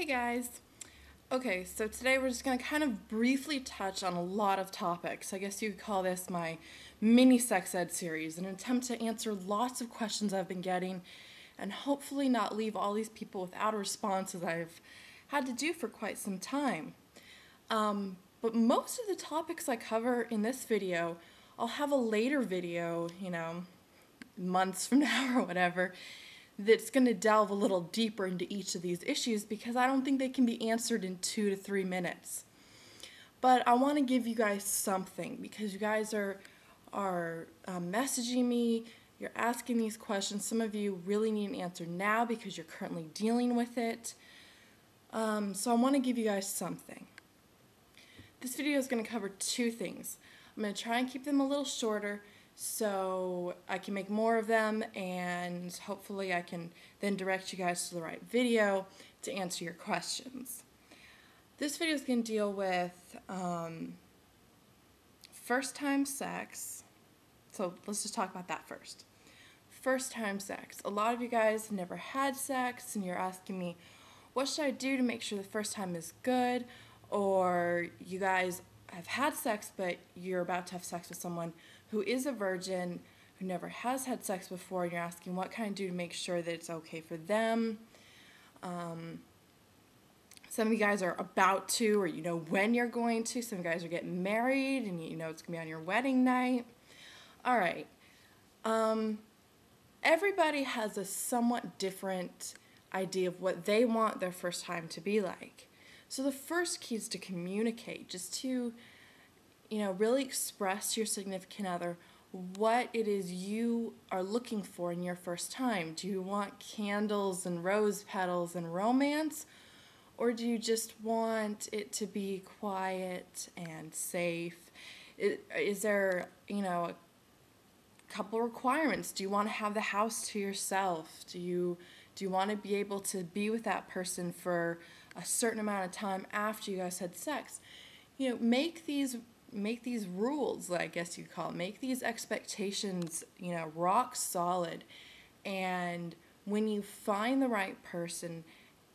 Hey guys. Okay, so today we're just going to kind of briefly touch on a lot of topics. I guess you could call this my mini sex ed series, an attempt to answer lots of questions I've been getting and hopefully not leave all these people without a response as I've had to do for quite some time. But most of the topics I cover in this video, I'll have a later video, months from now or whatever, that's going to delve a little deeper into each of these issues because I don't think they can be answered in 2 to 3 minutes. But I want to give you guys something because you guys are messaging me, you're asking these questions. Some of you really need an answer now because you're currently dealing with it. So I want to give you guys something. This video is going to cover two things. I'm going to try and keep them a little shorter so I can make more of them, and hopefully I can then direct you guys to the right video to answer your questions. This video is going to deal with first time sex. So let's just talk about that first. First time sex. A lot of you guys have never had sex and you're asking me, what should I do to make sure the first time is good? Or you guys have had sex but you're about to have sex with someone who is a virgin, who never has had sex before, and you're asking what can I do to make sure that it's okay for them. Some of you guys are about to, or you know when you're going to. Some of you guys are getting married and you know it's going to be on your wedding night. All right. Everybody has a somewhat different idea of what they want their first time to be like. So the first key is to communicate, just to really express to your significant other what it is you are looking for in your first time. Do you want candles and rose petals and romance? Or do you just want it to be quiet and safe? Is there, a couple requirements? Do you want to have the house to yourself? Do you want to be able to be with that person for a certain amount of time after you guys had sex? Make these rules, I guess you'd call it. Make these expectations, rock solid. And when you find the right person,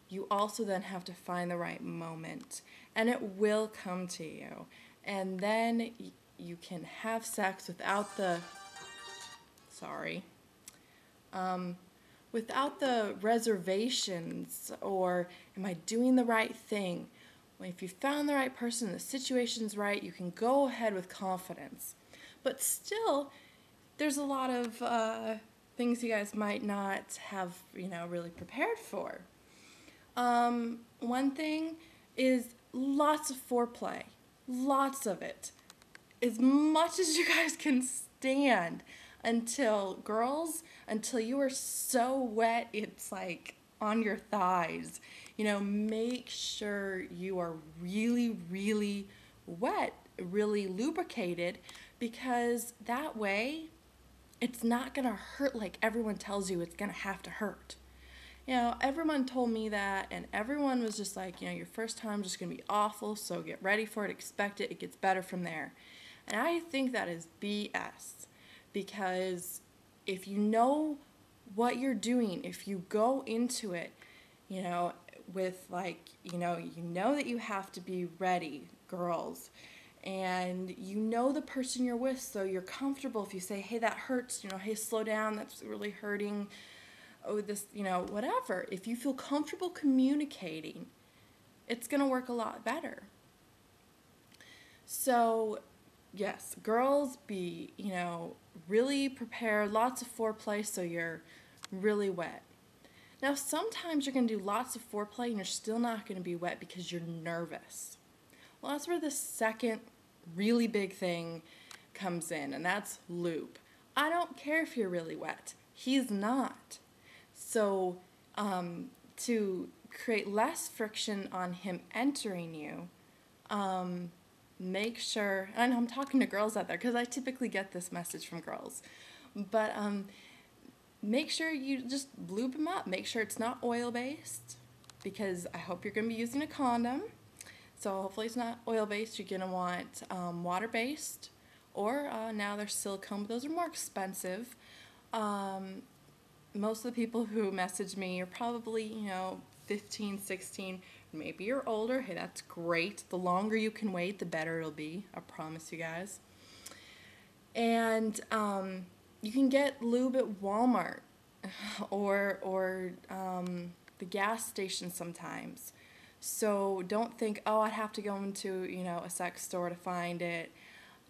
you also then have to find the right moment. And it will come to you. And then you can have sex without the, without the reservations or am I doing the right thing? If you found the right person, the situation's right, you can go ahead with confidence. But still, there's a lot of things you guys might not have, really prepared for. One thing is lots of foreplay. Lots of it. As much as you guys can stand until you are so wet, it's like on your thighs. Make sure you are really, really wet, really lubricated, because that way it's not going to hurt like everyone tells you it's going to have to hurt. Everyone told me that, and everyone was just like, your first time is just going to be awful, so get ready for it, expect it, it gets better from there. And I think that is BS, because if you know what you're doing, if you go into it, with you know that you have to be ready, girls, and the person you're with, so you're comfortable if you say, hey, that hurts, hey, slow down, that's really hurting, oh, this, whatever. If you feel comfortable communicating, it's going to work a lot better. So, yes, girls, be, really prepared, lots of foreplay so you're really wet. Now, sometimes you're going to do lots of foreplay and you're still not going to be wet because you're nervous. Well, that's where the second really big thing comes in, and that's lube. I don't care if you're really wet. He's not. So, to create less friction on him entering you, make sure, and I'm talking to girls out there because I typically get this message from girls, but make sure you just lube him up. Make sure it's not oil-based, because I hope you're going to be using a condom. So hopefully it's not oil-based. You're going to want water-based, or now there's silicone, but those are more expensive. Most of the people who message me are probably, 15, 16, maybe you're older. Hey, that's great. The longer you can wait, the better it'll be. I promise you guys. And you can get lube at Walmart or the gas station sometimes. So don't think, oh, I'd have to go into, a sex store to find it.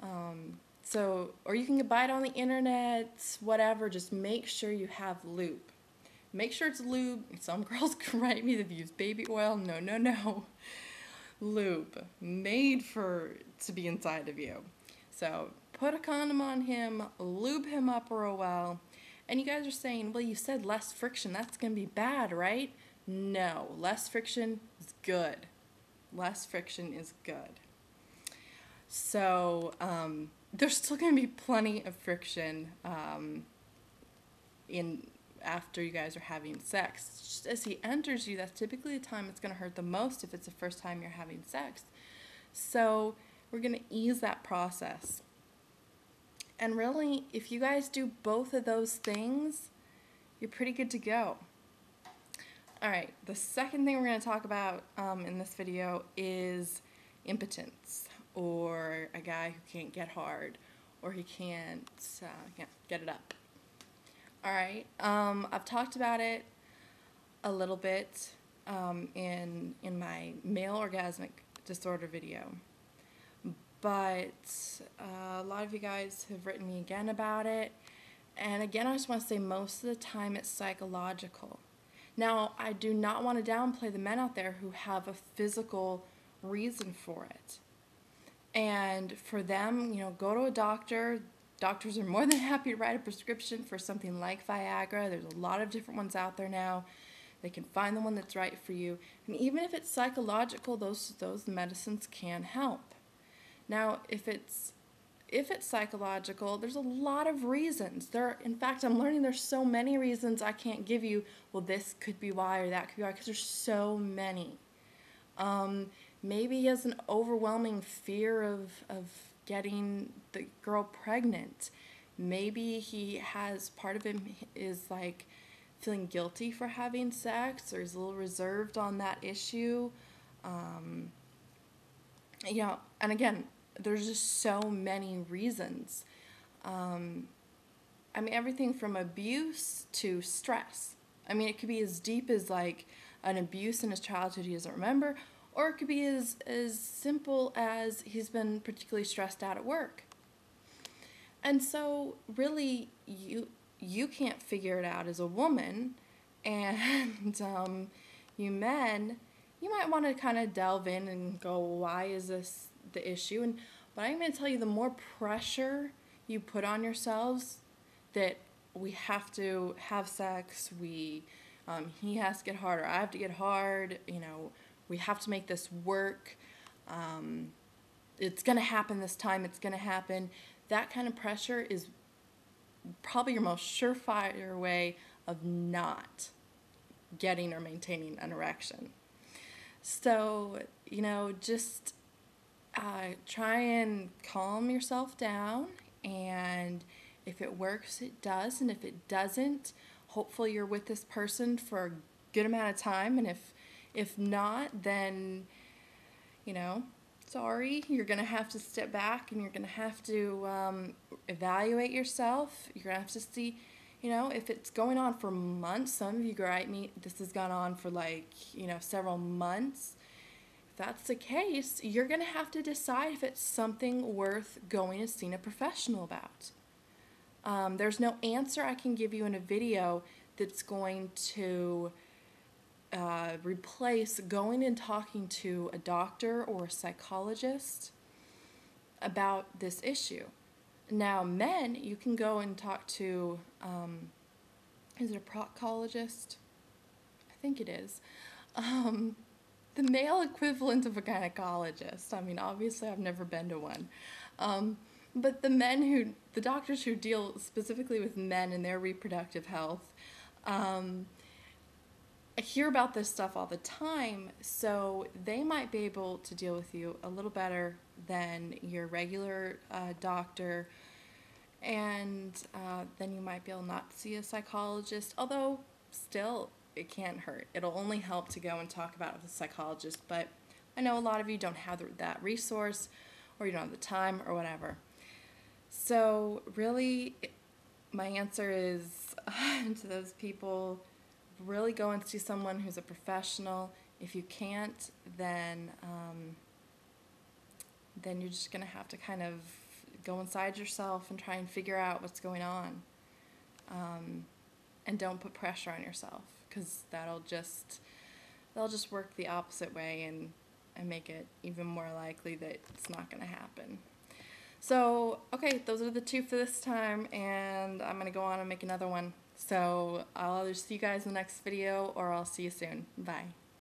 Or you can buy it on the internet, whatever. Just make sure you have lube. Make sure it's lube. Some girls can write me they've used baby oil. No, no, no. Lube. Made to be inside of you. So put a condom on him, lube him up real well. And you guys are saying, well, you said less friction. That's going to be bad, right? No. Less friction is good. Less friction is good. So there's still going to be plenty of friction after you guys are having sex. Just as he enters you, that's typically the time it's going to hurt the most if it's the first time you're having sex. So we're going to ease that process. And really, if you guys do both of those things, you're pretty good to go. All right, the second thing we're going to talk about in this video is impotence, or a guy who can't get hard, or he can't get it up. All right, I've talked about it a little bit in my male orgasmic disorder video, but a lot of you guys have written me again about it, and again, I just want to say most of the time it's psychological. Now, I do not want to downplay the men out there who have a physical reason for it. And for them, go to a doctor. Doctors are more than happy to write a prescription for something like Viagra. There's a lot of different ones out there now. They can find the one that's right for you. And even if it's psychological, those medicines can help. Now, if it's psychological, there's a lot of reasons. In fact, I'm learning there's so many reasons I can't give you, well, this could be why or that could be why, because there's so many. Maybe he has an overwhelming fear of getting the girl pregnant. Maybe he has, part of him is like feeling guilty for having sex, or is a little reserved on that issue. And again, there's just so many reasons. Everything from abuse to stress. It could be as deep as like an abuse in his childhood he doesn't remember, or it could be as simple as he's been particularly stressed out at work. And so really you can't figure it out as a woman, and you men, you might want to kind of delve in and go, why is this the issue? But I'm going to tell you, the more pressure you put on yourselves that we have to have sex, he has to get hard, or I have to get hard, we have to make this work, it's going to happen this time, it's going to happen. That kind of pressure is probably your most surefire way of not getting or maintaining an erection. So, just try and calm yourself down, and if it works, it does, and if it doesn't, hopefully you're with this person for a good amount of time, and if not, then, sorry, you're going to have to step back, and you're going to have to evaluate yourself. You're going to have to see, if it's going on for months. Some of you write me, this has gone on for several months. If that's the case, you're going to have to decide if it's something worth going and seeing a professional about. There's no answer I can give you in a video that's going to replace going and talking to a doctor or a psychologist about this issue. Now, men, you can go and talk to, is it a proctologist? I think it is. The male equivalent of a gynecologist. Obviously I've never been to one. But the doctors who deal specifically with men and their reproductive health, I hear about this stuff all the time, so they might be able to deal with you a little better than your regular doctor, and then you might be able not to see a psychologist, although still, it can't hurt. It'll only help to go and talk about it with a psychologist, but I know a lot of you don't have that resource, or you don't have the time, or whatever. So really, my answer is to those people, really go and see someone who's a professional. If you can't, then you're just going to have to kind of go inside yourself and try and figure out what's going on. And don't put pressure on yourself, because that'll just work the opposite way and make it even more likely that it's not going to happen. So, okay, those are the two for this time, and I'm going to go on and make another one. So I'll either see you guys in the next video, or I'll see you soon. Bye.